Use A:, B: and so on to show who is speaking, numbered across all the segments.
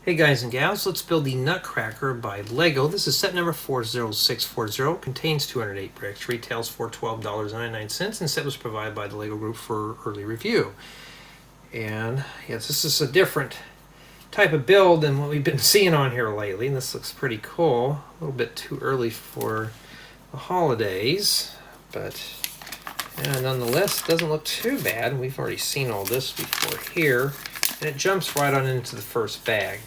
A: Hey guys and gals, let's build the Nutcracker by LEGO. This is set number 40640, contains 208 bricks, retails for $12.99, and set was provided by the LEGO group for early review. And yes, this is a different type of build than what we've been seeing on here lately, and this looks pretty cool. A little bit too early for the holidays, but yeah, nonetheless, it doesn't look too bad. We've already seen all this before here. And it jumps right on into the first bag.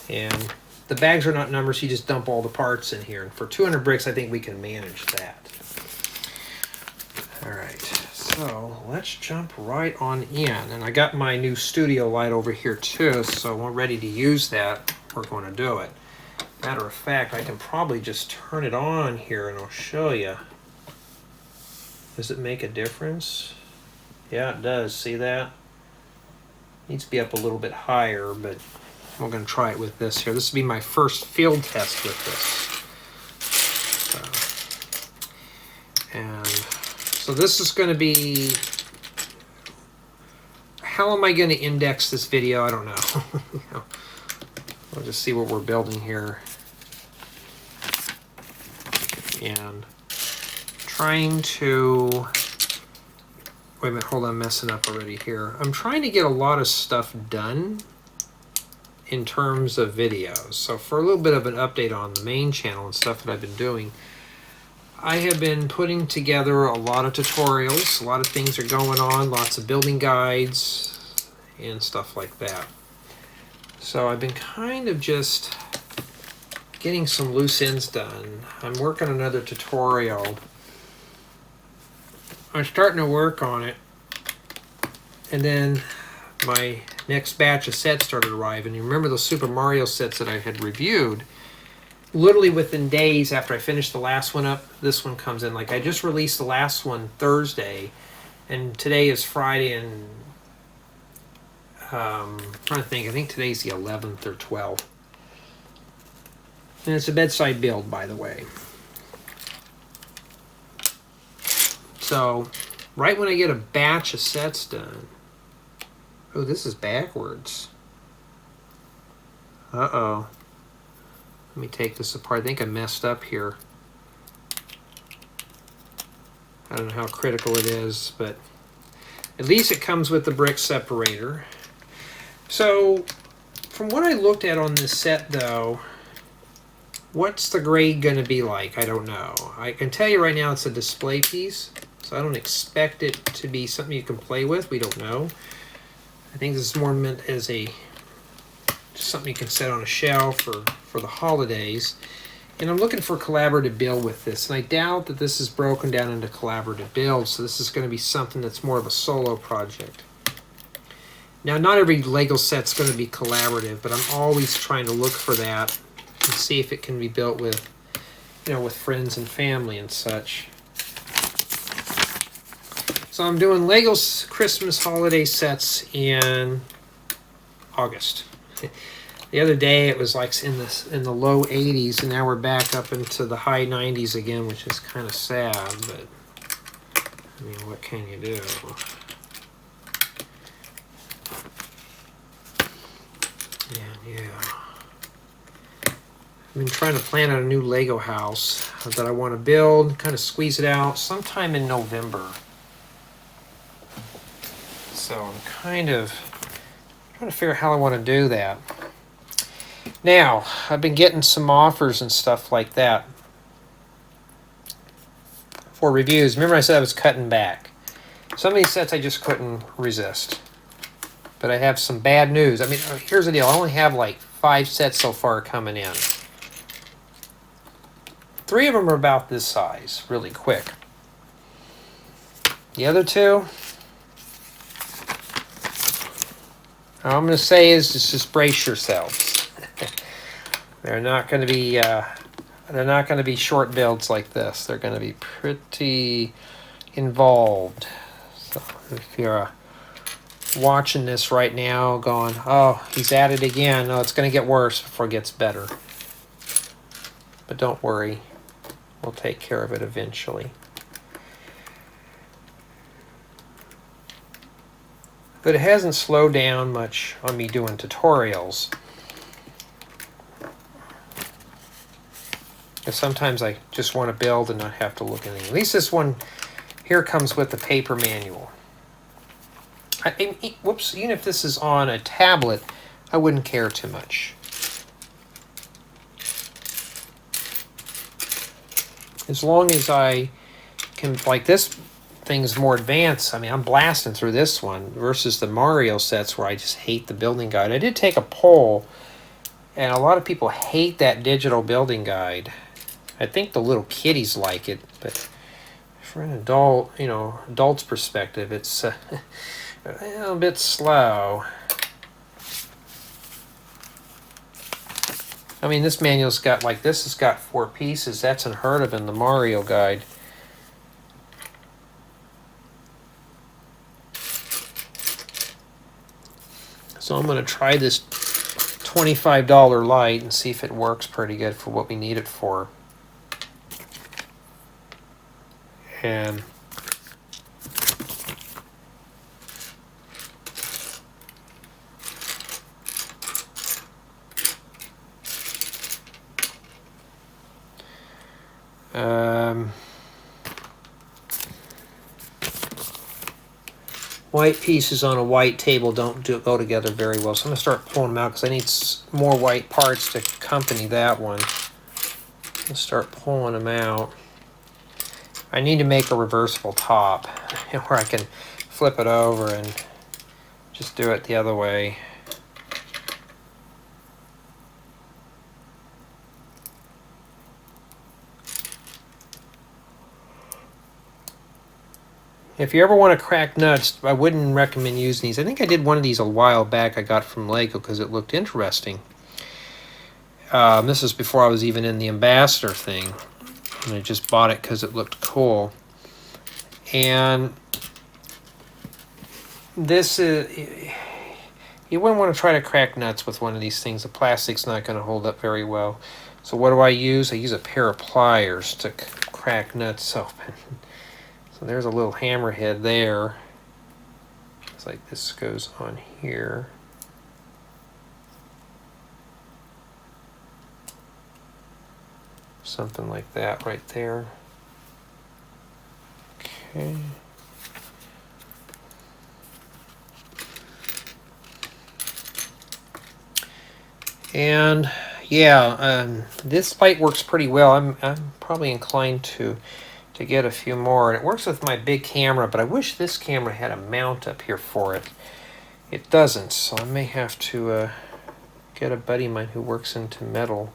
A: And the bags are not numbered, so you just dump all the parts in here. And for 200 bricks, I think we can manage that. Alright, so let's jump right on in. And I got my new studio light over here too, so we're ready to use that. We're going to do it. Matter of fact, I can probably just turn it on here and I'll show you. Does it make a difference? Yeah, it does. See that? Needs to be up a little bit higher, but we're going to try it with this here. This will be my first field test with this. And so this is going to be... How am I going to index this video? I don't know. We'll just see what we're building here. And trying to... Wait a minute, hold on, I'm messing up already here. I'm trying to get a lot of stuff done in terms of videos. So for a little bit of an update on the main channel and stuff that I've been doing, I have been putting together a lot of tutorials. A lot of things are going on, lots of building guides and stuff like that. So I've been kind of just getting some loose ends done. I'm working on another tutorial. I'm starting to work on it, and then my next batch of sets started arriving. You remember those Super Mario sets that I had reviewed? Literally within days after I finished the last one up, this one comes in. Like, I just released the last one Thursday, and today is Friday, and I'm trying to think, I think today's the 11th or 12th. And it's a bedside build, by the way. So, right when I get a batch of sets done... Oh, this is backwards. Uh-oh. Let me take this apart. I think I messed up here. I don't know how critical it is, but at least it comes with the brick separator. So, from what I looked at on this set, though, what's the grade going to be like? I don't know. I can tell you right now it's a display piece. So I don't expect it to be something you can play with. We don't know. I think this is more meant as a just something you can set on a shelf for the holidays. And I'm looking for collaborative build with this. And I doubt that this is broken down into collaborative builds. So this is going to be something that's more of a solo project. Now, not every LEGO set's going to be collaborative, but I'm always trying to look for that and see if it can be built with, you know, with friends and family and such. So I'm doing LEGO's Christmas holiday sets in August. The other day it was like in the low 80s, and now we're back up into the high 90s again, which is kind of sad, but I mean, what can you do? And yeah. I've been trying to plan out a new LEGO house that I want to build, kind of squeeze it out sometime in November. So I'm kind of trying to figure out how I want to do that. Now, I've been getting some offers and stuff like that for reviews. Remember I said I was cutting back. Some of these sets I just couldn't resist. But I have some bad news. I mean, here's the deal. I only have like 5 sets so far coming in. 3 of them are about this size, really quick. The other 2... all I'm going to say is just brace yourselves. They're not going to be short builds like this. They're going to be pretty involved. So if you're watching this right now going, oh, he's at it again. No, it's going to get worse before it gets better. But don't worry. We'll take care of it eventually. But it hasn't slowed down much on me doing tutorials. Because sometimes I just want to build and not have to look at anything. At least this one here comes with the paper manual. Whoops, even if this is on a tablet, I wouldn't care too much. As long as I can, like this thing's more advanced. I mean, I'm blasting through this one versus the Mario sets where I just hate the building guide. I did take a poll, and a lot of people hate that digital building guide. I think the little kiddies like it, but for an adult, you know, adult's perspective, it's a little bit slow. I mean, this manual's got, like, this has got 4 pieces. That's unheard of in the Mario guide. So I'm going to try this $25 light and see if it works pretty good for what we need it for. And white pieces on a white table don't go together very well, so I'm going to start pulling them out because I need more white parts to accompany that one. Let's start pulling them out. I need to make a reversible top where I can flip it over and just do it the other way. If you ever want to crack nuts, I wouldn't recommend using these. I think I did one of these a while back I got from LEGO because it looked interesting. This is before I was even in the ambassador thing. And I just bought it because it looked cool. And this is... You wouldn't want to try to crack nuts with one of these things. The plastic's not going to hold up very well. So what do I use? I use a pair of pliers to crack nuts open. So there's a little hammerhead there. It's like this goes on here. Something like that right there. Okay. And yeah, this light works pretty well. I'm probably inclined to get a few more. And it works with my big camera, but I wish this camera had a mount up here for it. It doesn't, so I may have to get a buddy of mine who works into metal.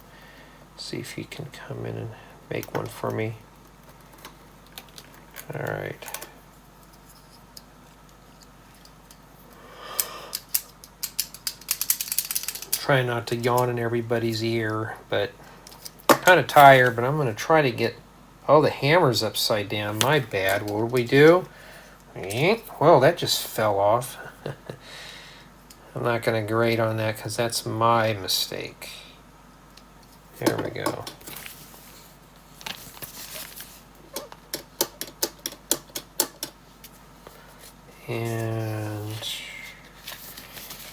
A: See if he can come in and make one for me. All right. Trying not to yawn in everybody's ear, but I'm kind of tired, but I'm going to try to get... Oh, the hammer's upside down. My bad. What did we do? Well, that just fell off. I'm not going to grade on that because that's my mistake. There we go. And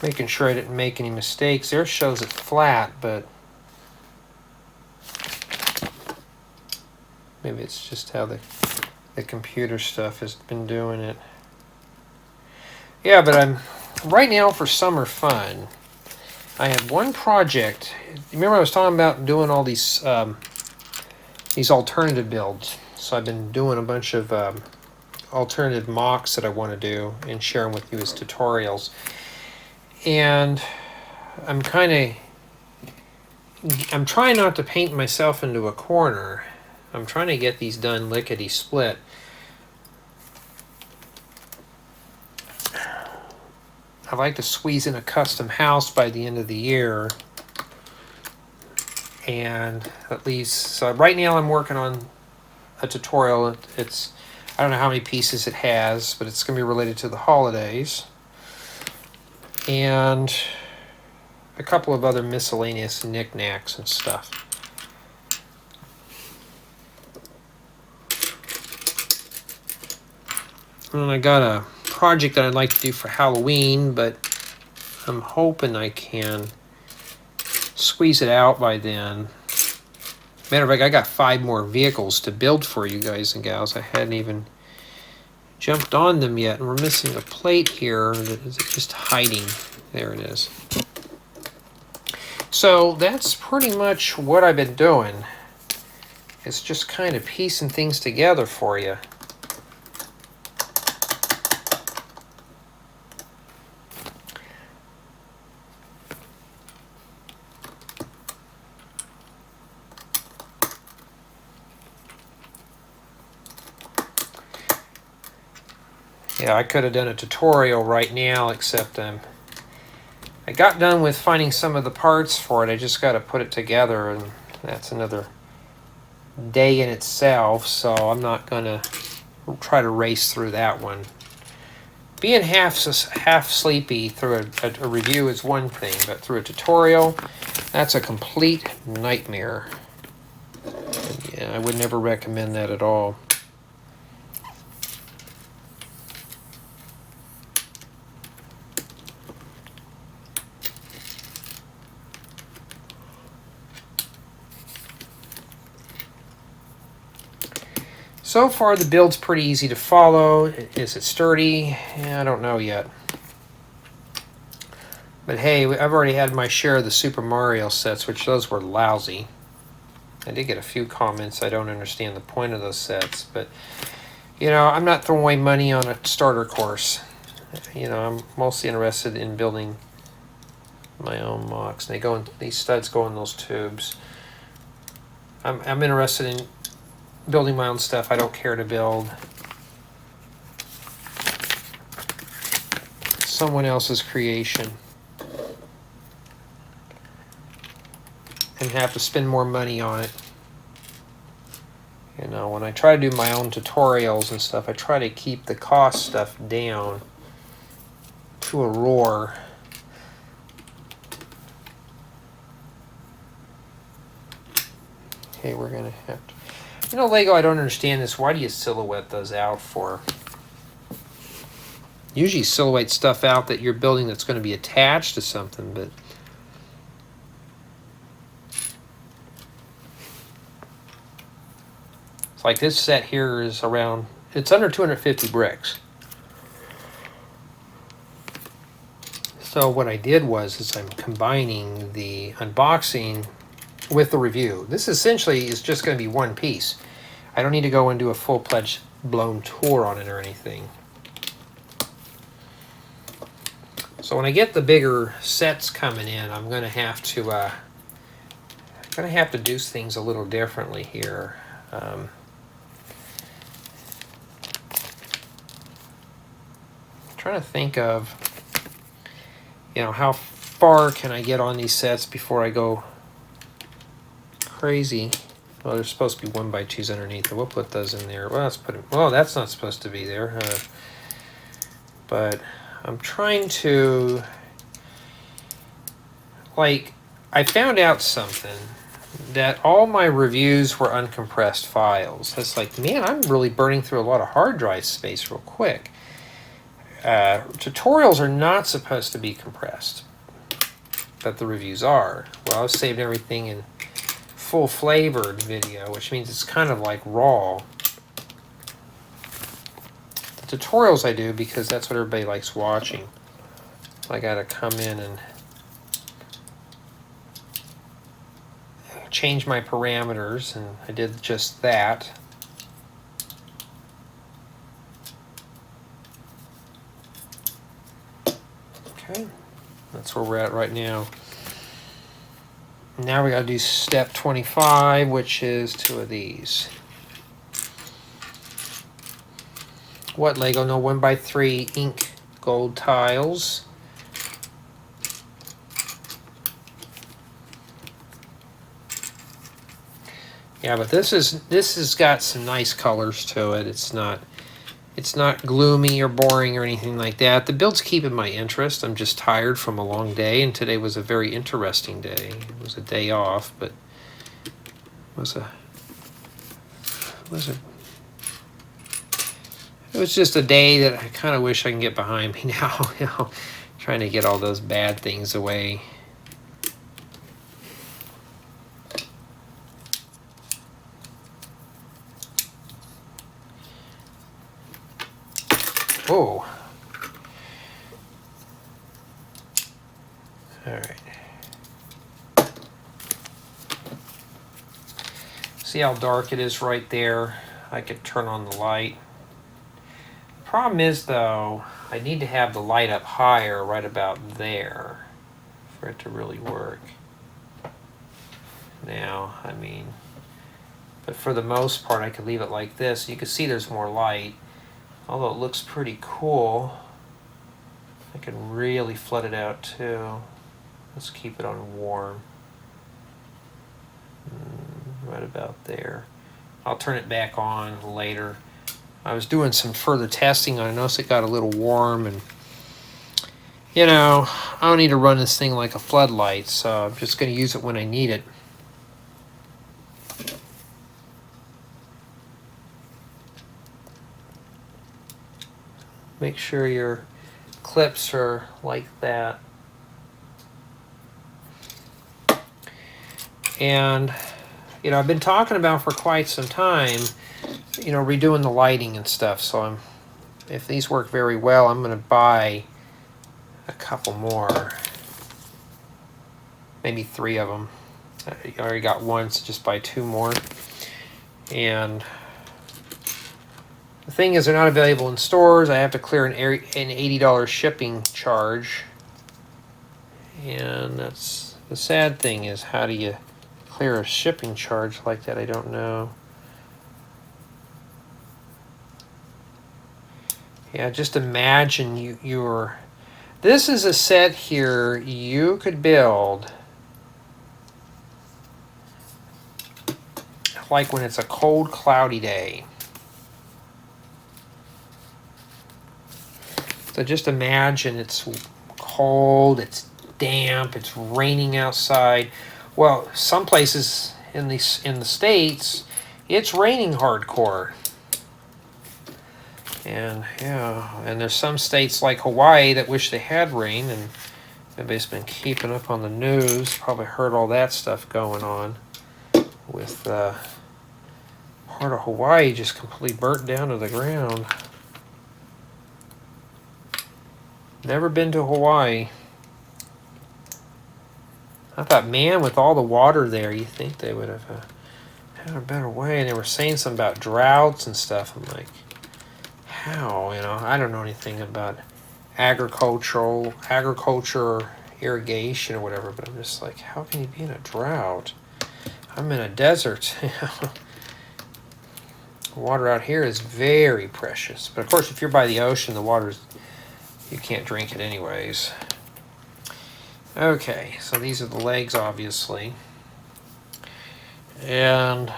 A: making sure I didn't make any mistakes. There shows it flat, but maybe it's just how the computer stuff has been doing it. Yeah, but I'm right now for summer fun. I have one project. Remember I was talking about doing all these alternative builds. So I've been doing a bunch of alternative mocks that I want to do and share them with you as tutorials. And I'm trying not to paint myself into a corner. I'm trying to get these done lickety-split. I'd like to squeeze in a custom house by the end of the year. And at least, so right now I'm working on a tutorial. It's, I don't know how many pieces it has, but it's going to be related to the holidays. And a couple of other miscellaneous knickknacks and stuff. And I got a project that I'd like to do for Halloween, but I'm hoping I can squeeze it out by then. Matter of fact, I got 5 more vehicles to build for you guys and gals. I hadn't even jumped on them yet, and we're missing a plate here that is just hiding. There it is. So that's pretty much what I've been doing. It's just kind of piecing things together for you. Yeah, I could have done a tutorial right now, except I got done with finding some of the parts for it. I just got to put it together, and that's another day in itself, so I'm not going to try to race through that one. Being half sleepy through a review is one thing, but through a tutorial, that's a complete nightmare. Yeah, I would never recommend that at all. So far, the build's pretty easy to follow. Is it sturdy? Yeah, I don't know yet. But hey, I've already had my share of the Super Mario sets, which those were lousy. I did get a few comments. I don't understand the point of those sets, but you know, I'm not throwing away money on a starter course. You know, I'm mostly interested in building my own mocks. And these studs go in those tubes. I'm interested in building my own stuff. I don't care to build someone else's creation and have to spend more money on it. You know, when I try to do my own tutorials and stuff, I try to keep the cost stuff down to a roar. Okay, we're gonna have to. You know, Lego, I don't understand this. Why do you silhouette those out for? Usually silhouette stuff out that you're building that's going to be attached to something, but it's like this set here is around, it's under 250 bricks. So what I did is I'm combining the unboxing with the review. This essentially is just going to be one piece. I don't need to go and do a full-fledged blown tour on it or anything. So when I get the bigger sets coming in, I'm going to have to do things a little differently here. Trying to think of, you know, how far can I get on these sets before I go crazy. Well, there's supposed to be 1x2s underneath, and we'll put those in there. Well, let's put them. Well, that's not supposed to be there. But I'm trying to, like, I found out something that all my reviews were uncompressed files. It's like, man, I'm really burning through a lot of hard drive space real quick. Tutorials are not supposed to be compressed, but the reviews are. Well, I've saved everything in full flavored video, which means it's kind of like raw. The tutorials I do because that's what everybody likes watching. So I gotta come in and change my parameters, and I did just that. Okay, that's where we're at right now. Now we got to do step 25, which is 2 of these. What, Lego? No 1x3 ink gold tiles. Yeah, but this has got some nice colors to it. It's not gloomy or boring or anything like that. The build's keeping my interest. I'm just tired from a long day, and today was a very interesting day. It was a day off, but it was just a day that I kind of wish I can get behind me now. You know, trying to get all those bad things away. Oh. All right. See how dark it is right there? I could turn on the light. Problem is, though, I need to have the light up higher, right about there, for it to really work. Now, I mean, but for the most part, I could leave it like this. You can see there's more light, although it looks pretty cool. I can really flood it out too. Let's keep it on warm. Right about there. I'll turn it back on later. I was doing some further testing on it. I noticed it got a little warm, and you know, I don't need to run this thing like a floodlight, so I'm just going to use it when I need it. Make sure your clips are like that. And you know, I've been talking about for quite some time, you know, redoing the lighting and stuff. So if these work very well, I'm going to buy a couple more, maybe 3 of them. I already got one, so just buy 2 more. And the thing is, they're not available in stores. I have to clear an $80 shipping charge. And that's the sad thing, is how do you clear a shipping charge like that? I don't know. Yeah, just imagine you're... This is a set here you could build like when it's a cold, cloudy day. So just imagine it's cold, it's damp, it's raining outside. Well, some places in the States, it's raining hardcore. And yeah, and there's some states like Hawaii that wish they had rain, and everybody's been keeping up on the news. Probably heard all that stuff going on with part of Hawaii just completely burnt down to the ground. Never been to Hawaii. I thought, man, with all the water there, you think they would have had a better way. And they were saying something about droughts and stuff. I'm like, how? You know, I don't know anything about agriculture, irrigation, or whatever. But I'm just like, how can you be in a drought? I'm in a desert. Water out here is very precious. But of course, if you're by the ocean, the water's, you can't drink it anyways. Okay, so these are the legs, obviously. And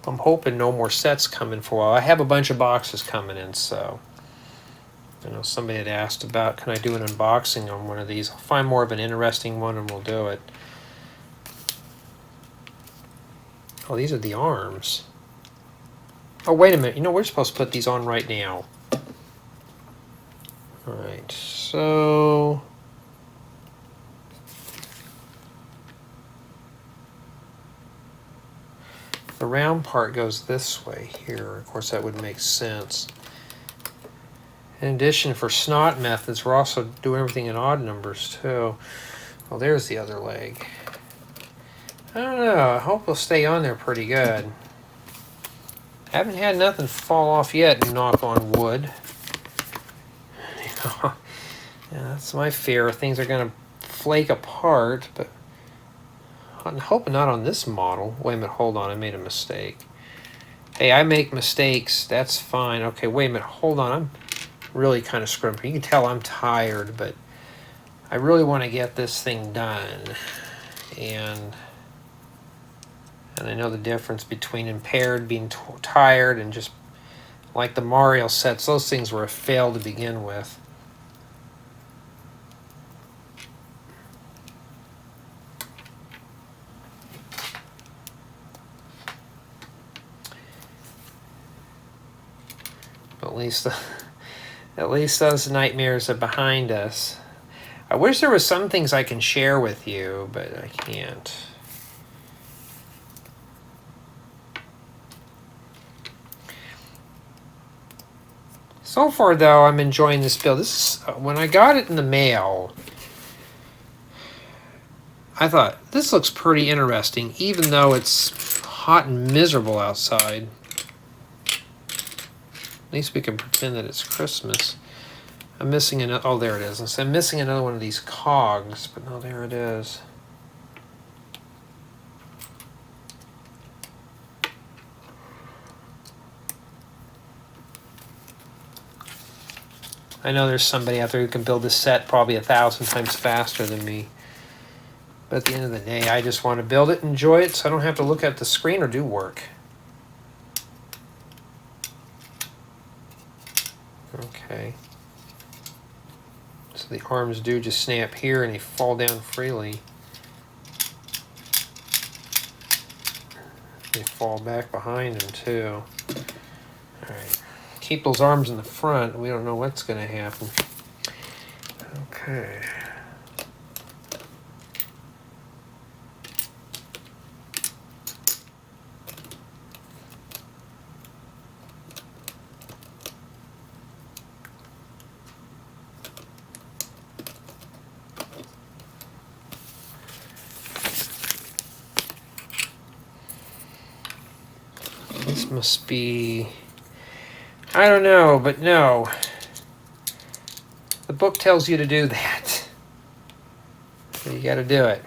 A: I'm hoping no more sets come in for a while. I have a bunch of boxes coming in, so I know somebody had asked about, can I do an unboxing on one of these? I'll find more of an interesting one and we'll do it. Oh, these are the arms. Oh, wait a minute. You know, we're supposed to put these on right now. All right, so the round part goes this way here. Of course, that would make sense. In addition, for snot methods, we're also doing everything in odd numbers, too. Well, there's the other leg. I don't know. I hope it'll stay on there pretty good. Haven't had nothing fall off yet, knock on wood. You know, yeah, that's my fear. Things are going to flake apart, but I'm hoping not on this model. Wait a minute, hold on, I made a mistake. Hey, I make mistakes, that's fine. Okay, wait a minute, hold on, I'm really kind of scrimping. You can tell I'm tired, but I really want to get this thing done. And I know the difference between impaired, being tired, and just like the Mario sets, those things were a fail to begin with. But at least those nightmares are behind us. I wish there was some things I can share with you, but I can't. So far, though, I'm enjoying this build. This is, when I got it in the mail, I thought, this looks pretty interesting, even though it's hot and miserable outside. At least we can pretend that it's Christmas. I'm missing another, oh, there it is. I'm missing another one of these cogs, but no, there it is. I know there's somebody out there who can build this set probably 1,000 times faster than me. But at the end of the day, I just want to build it, enjoy it, so I don't have to look at the screen or do work. Okay. So the arms do just snap here and they fall down freely. They fall back behind them too. Alright. Keep those arms in the front. We don't know what's going to happen. Okay. This must be, I don't know, but no. The book tells you to do that. So you got to do it.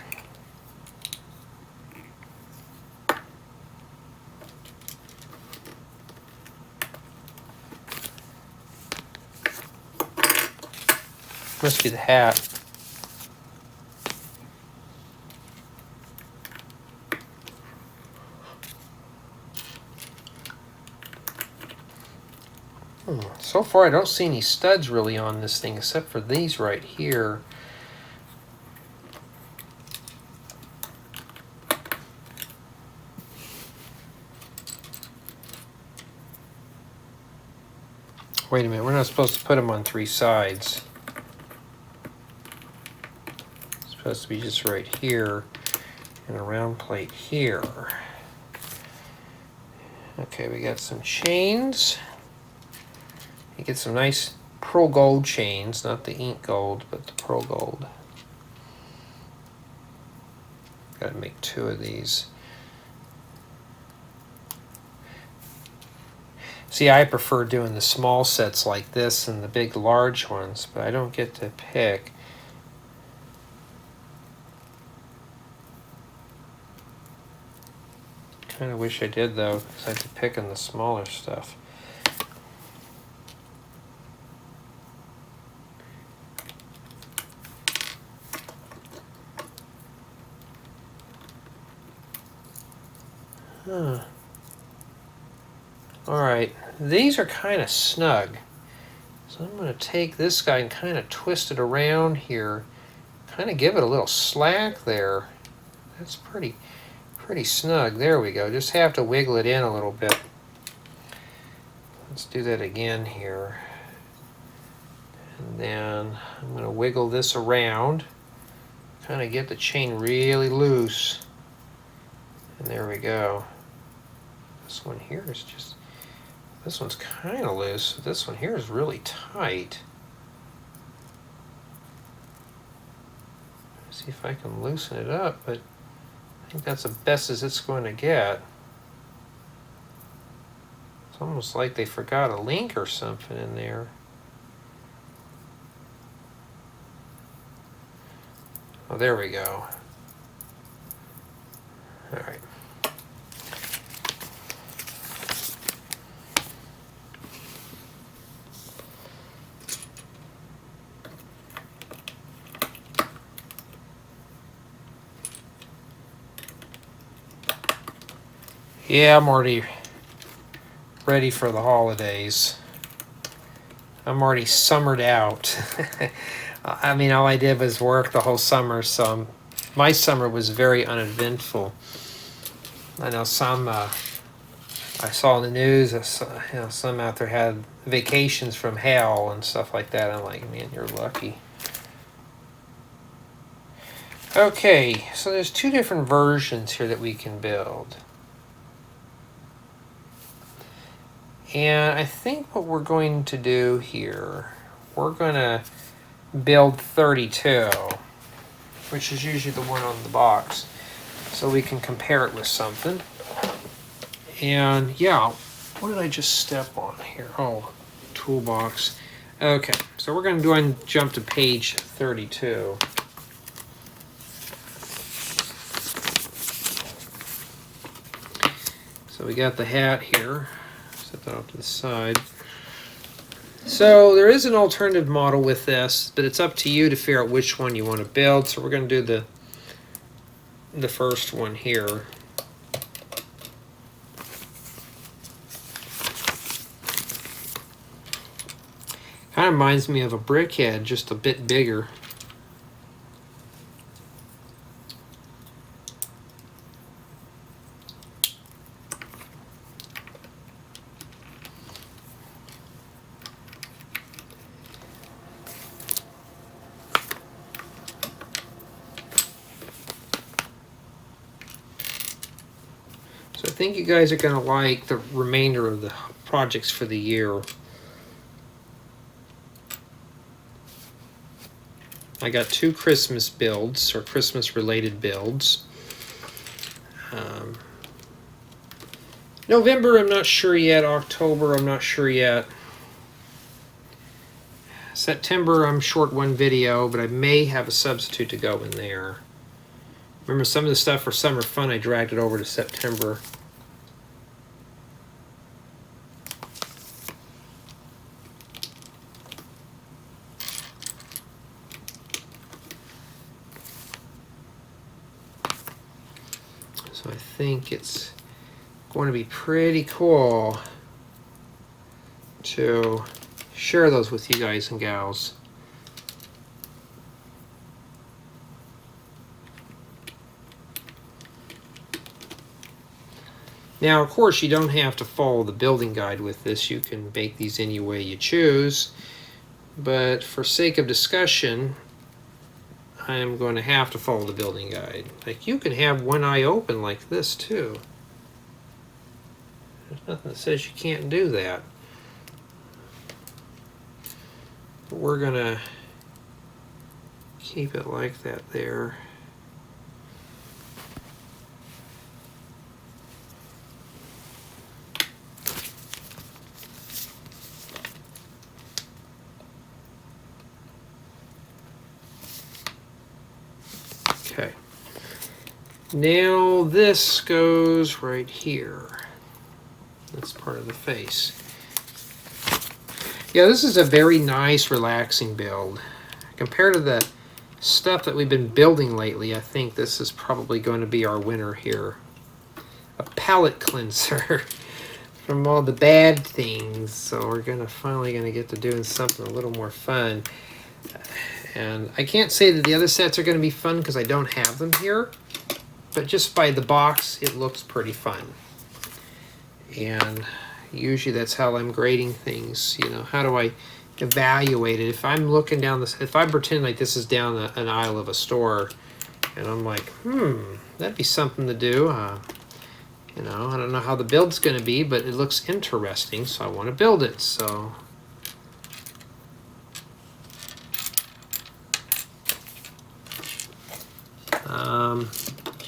A: Must be the hat. So far, I don't see any studs really on this thing, except for these right here. Wait a minute, we're not supposed to put them on 3 sides. It's supposed to be just right here, and a round plate here. Okay, we got some chains. You get some nice pearl gold chains, not the ink gold, but the pearl gold. Gotta make 2 of these. See, I prefer doing the small sets like this and the big large ones, but I don't get to pick. Kind of wish I did though, because I have to pick on the smaller stuff. Huh. Alright, these are kind of snug. So I'm going to take this guy and kind of twist it around here. Kind of give it a little slack there. That's pretty snug. There we go. Just have to wiggle it in a little bit. Let's do that again here. And then I'm going to wiggle this around. Kind of get the chain really loose. And there we go. This one here is just, this one's kind of loose. This one here is really tight. See if I can loosen it up, but I think that's the best as it's going to get. It's almost like they forgot a link or something in there. Oh, there we go. All right. Yeah, I'm already ready for the holidays. I'm already summered out. I mean, all I did was work the whole summer, so my summer was very uneventful. I know some, I saw in the news, you know, some out there had vacations from hell and stuff like that. I'm like, man, you're lucky. Okay, so there's 2 different versions here that we can build. And I think what we're going to do here, we're going to build 32, which is usually the one on the box, so we can compare it with something. And yeah, what did I just step on here? Oh, toolbox. Okay, so we're going to go ahead and jump to page 32. So we got the hat here. Set that off to the side. So there is an alternative model with this, but it's up to you to figure out which one you want to build. So we're going to do the first one here. Kind of reminds me of a brickhead, just a bit bigger. So I think you guys are going to like the remainder of the projects for the year. I got 2 Christmas builds, or Christmas related builds. November, I'm not sure yet. October, I'm not sure yet. September, I'm short one video, but I may have a substitute to go in there. Remember, some of the stuff for summer fun, I dragged it over to September. So I think it's going to be pretty cool to share those with you guys and gals. Now, of course, you don't have to follow the building guide with this. You can bake these any way you choose. But for sake of discussion, I am going to have to follow the building guide. Like, you can have one eye open like this, too. There's nothing that says you can't do that. But we're going to keep it like that there. Okay. Now this goes right here. That's part of the face. Yeah, this is a very nice, relaxing build. Compared to the stuff that we've been building lately, I think this is probably going to be our winner here. A palette cleanser from all the bad things. So we're finally gonna get to doing something a little more fun. And I can't say that the other sets are going to be fun because I don't have them here, but just by the box, it looks pretty fun. And usually that's how I'm grading things. You know, how do I evaluate it? If I'm looking down this, if I pretend like this is down an aisle of a store, and I'm like, that'd be something to do. You know, I don't know how the build's going to be, but it looks interesting, so I want to build it. So.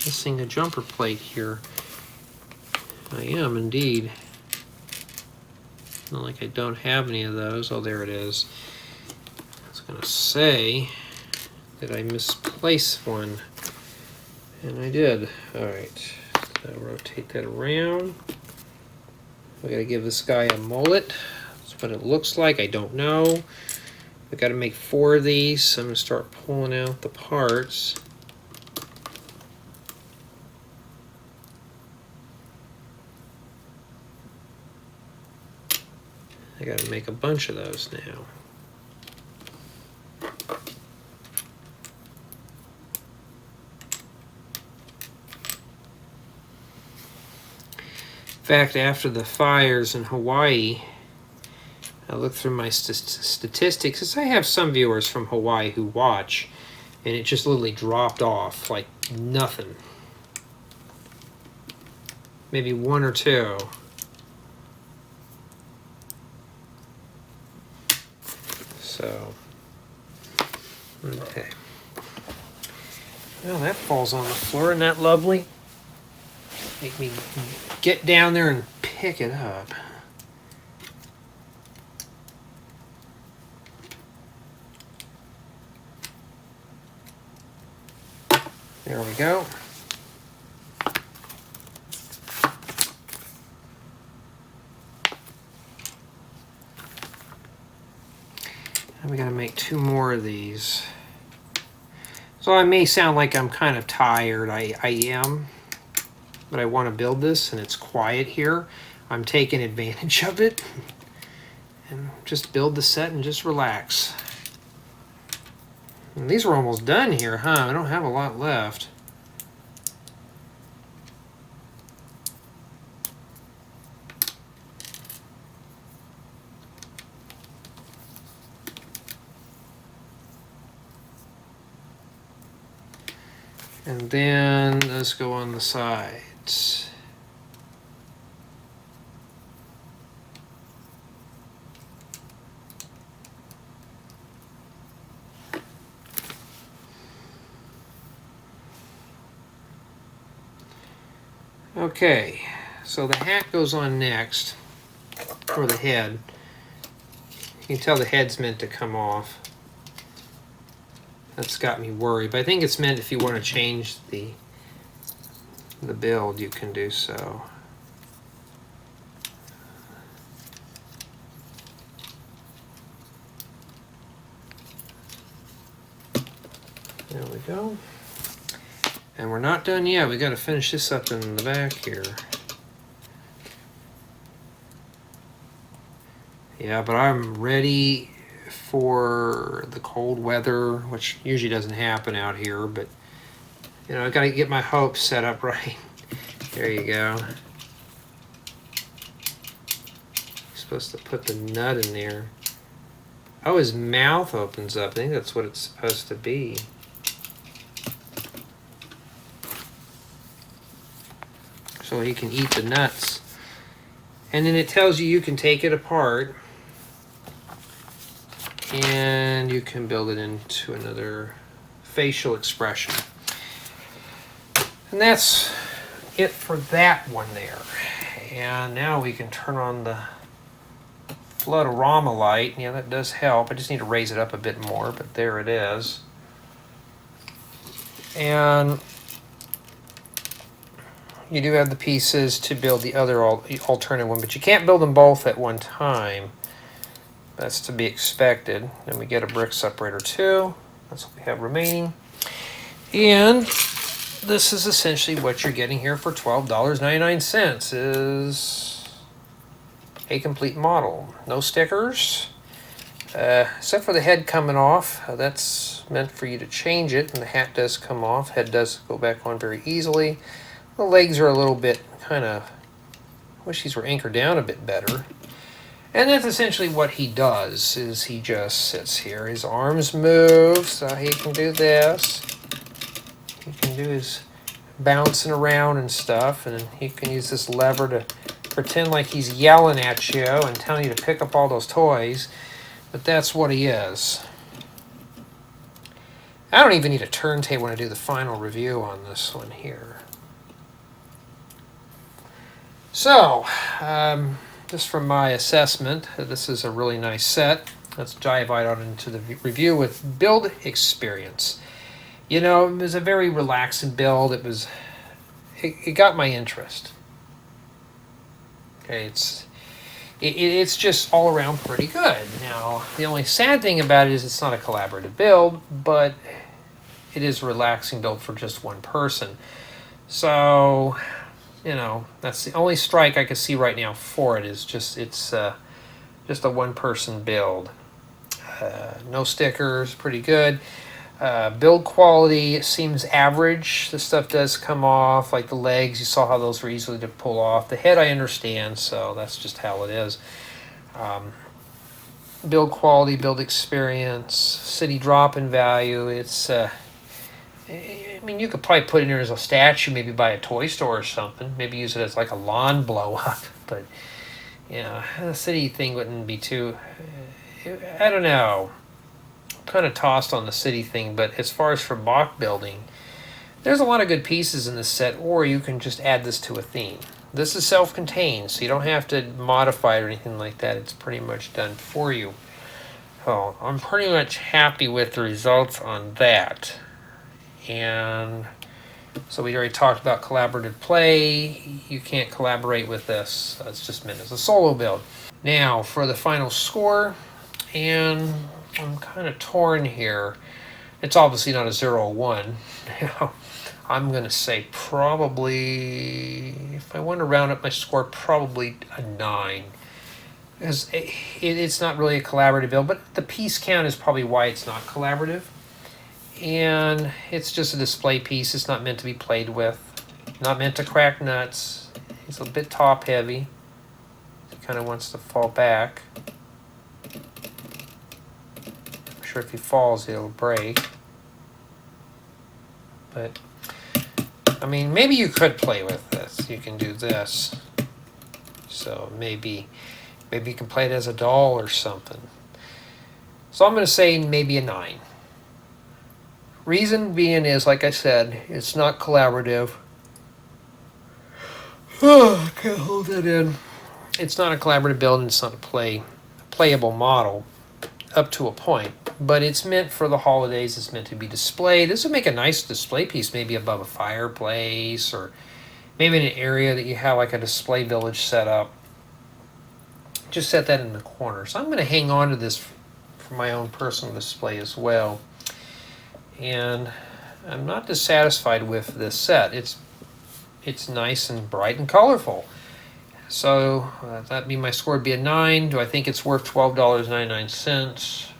A: Missing a jumper plate here. I am indeed. Not like I don't have any of those. Oh, there it is. I was going to say that I misplaced one, and I did. All right, so rotate that around. We got to give this guy a mullet. That's what it looks like. I don't know. We got to make 4 of these. So I'm going to start pulling out the parts. I got to make a bunch of those now. In fact, after the fires in Hawaii, I looked through my statistics, because I have some viewers from Hawaii who watch, and it just literally dropped off like nothing. Maybe 1 or 2. So, okay. Well, that falls on the floor. Isn't that lovely? Make me get down there and pick it up. There we go. And we got to make 2 more of these. So I may sound like I'm kind of tired. I am. But I want to build this, and it's quiet here. I'm taking advantage of it. And just build the set and just relax. And these are almost done here, huh? I don't have a lot left. And then let's go on the sides. Okay, so the hat goes on next, or the head. You can tell the head's meant to come off. That's got me worried, but I think it's meant if you want to change the build, you can do so. There we go. And we're not done yet. We got to finish this up in the back here. Yeah, but I'm ready for the cold weather, which usually doesn't happen out here, but you know, I got to get my hopes set up right. There you go. Supposed to put the nut in there. Oh, his mouth opens up. I think that's what it's supposed to be. So he can eat the nuts. And then it tells you can take it apart and you can build it into another facial expression. And that's it for that one there. And now we can turn on the Floodorama light. Yeah, that does help. I just need to raise it up a bit more, but there it is. And you do have the pieces to build the other alternate one, but you can't build them both at one time. That's to be expected. Then we get a brick separator too. That's what we have remaining. And this is essentially what you're getting here for $12.99 is a complete model. No stickers, except for the head coming off. That's meant for you to change it, and the hat does come off. Head does go back on very easily. The legs are a little bit kind of, wish these were anchored down a bit better. And that's essentially what he does, is he just sits here. His arms move, so he can do this. He can do his bouncing around and stuff, and he can use this lever to pretend like he's yelling at you and telling you to pick up all those toys. But that's what he is. I don't even need a turntable when I do the final review on this one here. So, just from my assessment, this is a really nice set. Let's dive right on into the review with build experience. You know, it was a very relaxing build. It got my interest. Okay, it's just all around pretty good. Now, the only sad thing about it is it's not a collaborative build, but it is a relaxing build for just one person. So, you know, that's the only strike I can see right now for it, is just it's just a one-person build. No stickers, pretty good. Build quality seems average. The stuff does come off, like the legs. You saw how those were easily to pull off. The head I understand, so that's just how it is. Build quality, build experience, city drop-in value. It's I mean, you could probably put it in there as a statue, maybe buy a toy store or something. Maybe use it as like a lawn blow-up. But, you know, the city thing wouldn't be too... I don't know. kind of tossed on the city thing, but as far as for block building, there's a lot of good pieces in this set, or you can just add this to a theme. This is self-contained, so you don't have to modify it or anything like that. It's pretty much done for you. So I'm pretty much happy with the results on that. And so we already talked about collaborative play. You can't collaborate with this. It's just meant as a solo build. Now for the final score, and I'm kind of torn here. It's obviously not a 0 or 1. I'm going to say probably, if I want to round up my score, probably a 9. Because it's not really a collaborative build, but the piece count is probably why it's not collaborative. And it's just a display piece. It's not meant to be played with. Not meant to crack nuts. It's a bit top heavy. It kind of wants to fall back. I'm sure if he falls, it'll break. But I mean, maybe you could play with this. You can do this. So maybe you can play it as a doll or something. So I'm going to say maybe a 9. Reason being is, like I said, it's not collaborative. Oh, I can't hold that in. It's not a collaborative build, and it's not a playable model up to a point. But it's meant for the holidays. It's meant to be displayed. This would make a nice display piece, maybe above a fireplace, or maybe in an area that you have like a display village set up. Just set that in the corner. So I'm going to hang on to this for my own personal display as well. And I'm not dissatisfied with this set. It's nice and bright and colorful. So that'd be my score would be a 9. Do I think it's worth $12.99?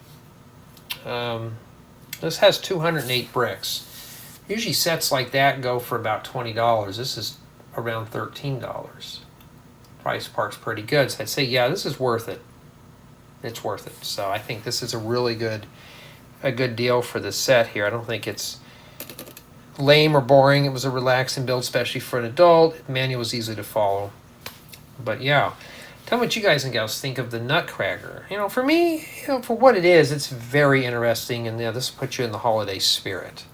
A: This has 208 bricks. Usually sets like that go for about $20. This is around $13. Price part's pretty good. So I'd say, yeah, this is worth it. It's worth it. So I think this is a really good deal for this set here. I don't think it's lame or boring. It was a relaxing build, especially for an adult. The manual was easy to follow. But yeah, tell me what you guys and gals think of the Nutcracker. For me, for what it is, it's very interesting, and this will put you in the holiday spirit.